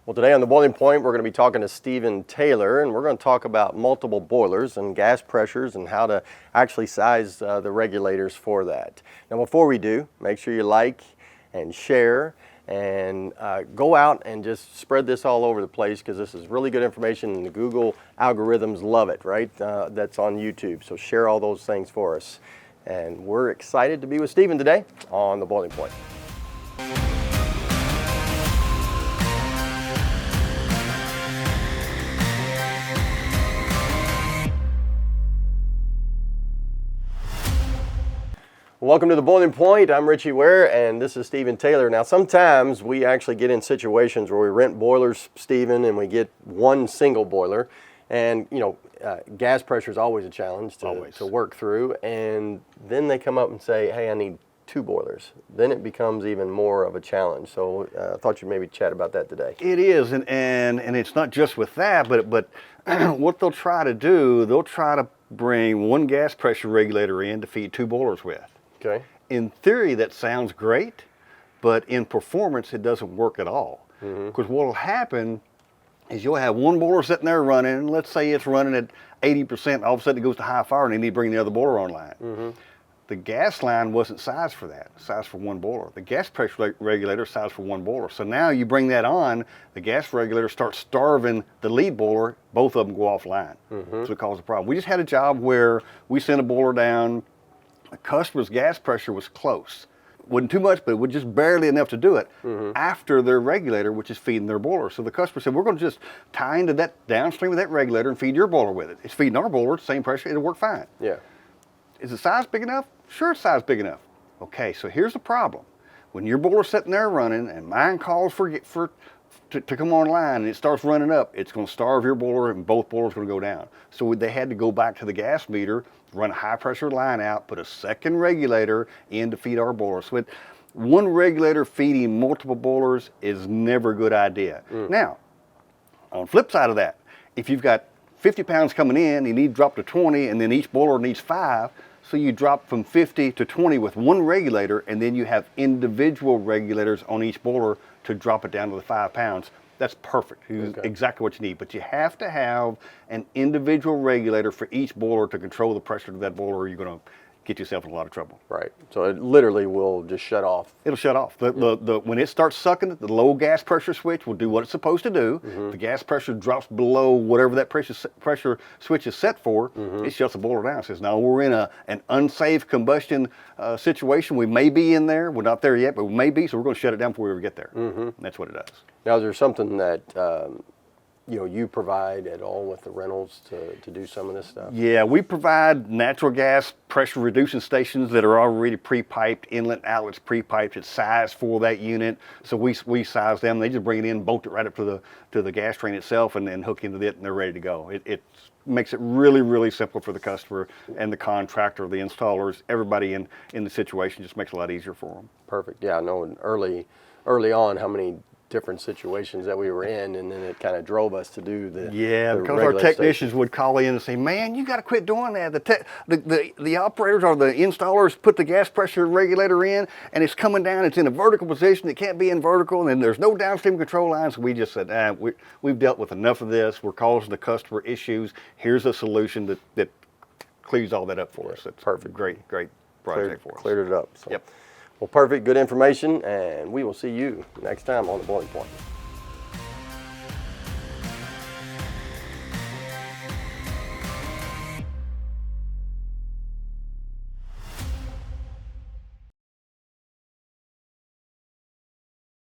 Well, today on The Boiling Point, we're going to be talking to Stephen Taylor, and we're going to talk about multiple boilers and gas pressures and how to actually size the regulators for that. Now, before we do, make sure you like and share and go out and just spread this all over the place, because this is really good information and the Google algorithms love it, right? That's on YouTube. So share all those things for us. And we're excited to be with Stephen today on The Boiling Point. Welcome to The Boiling Point. I'm Richie Ware, and this is Stephen Taylor. Now, sometimes we actually get in situations where we rent boilers, Stephen, and we get one single boiler. And, you know, gas pressure is always a challenge to work through. And then they come up and say, hey, I need two boilers. Then it becomes even more of a challenge. So I thought you'd maybe chat about that today. It is, and it's not just with that, but what they'll try to do, they'll try to bring one gas pressure regulator in to feed two boilers with. Okay. In theory, that sounds great, but in performance, it doesn't work at all. Because what will happen is you'll have one boiler sitting there running, and let's say it's running at 80%, all of a sudden it goes to high fire and they need to bring the other boiler online. The gas line wasn't sized for that, sized for one boiler. The gas pressure regulator is sized for one boiler. So now you bring that on, the gas regulator starts starving the lead boiler, both of them go offline. So it causes a problem. We just had a job where we sent a boiler down. The customer's gas pressure was close. Wasn't too much, but it was just barely enough to do it after their regulator, which is feeding their boiler. So the customer said, we're going to just tie into that downstream of that regulator and feed your boiler with it. It's feeding our boiler, same pressure, it'll work fine. Yeah. Is the size big enough? Sure, it's size big enough. Okay, so here's the problem. When your boiler's sitting there running and mine calls to come online and it starts running up, it's going to starve your boiler and both boilers are going to go down. So they had to go back to the gas meter, run a high pressure line out, put a second regulator in to feed our boiler. So one regulator feeding multiple boilers is never a good idea. Now, on the flip side of that, if you've got 50 pounds coming in, you need to drop to 20, and then each boiler needs 5, so you drop from 50 to 20 with one regulator, and then you have individual regulators on each boiler to drop it down to the 5 pounds. That's perfect. Exactly what you need. But you have to have an individual regulator for each boiler to control the pressure of that boiler, or you're going to get yourself in a lot of trouble. Right. So it literally will just shut off. It'll shut off. When it starts sucking it, the low gas pressure switch will do what it's supposed to do. The gas pressure drops below whatever that pressure switch is set for. It shuts the boiler down. It says, now we're in an unsafe combustion situation. We may be in there. We're not there yet, but we may be, so we're going to shut it down before we ever get there. And that's what it does. Now, is there something that you provide at all with the rentals to do some of this stuff? Yeah, we provide natural gas pressure reducing stations that are already pre-piped, inlet outlets pre-piped. It's sized for that unit, so we size them. They just bring it in, bolt it right up to the gas train itself, and then hook into it, and they're ready to go. It makes it really, really simple for the customer and the contractor, the installers, everybody in the situation. Just makes it a lot easier for them. Perfect. Yeah, I know early on how many different situations that we were in, and then it kind of drove us to do the because our technicians would call in and say, man, you got to quit doing that. The operators or the installers put the gas pressure regulator in, and it's coming down, it's in a vertical position, it can't be in vertical, and there's no downstream control lines. So we just said, we've dealt with enough of this, we're causing the customer issues, here's a solution that clears all that up for us. It's perfect. Great project for us. Cleared it up. So. Yep. Well, perfect, good information, and we will see you next time on The Boiling Point.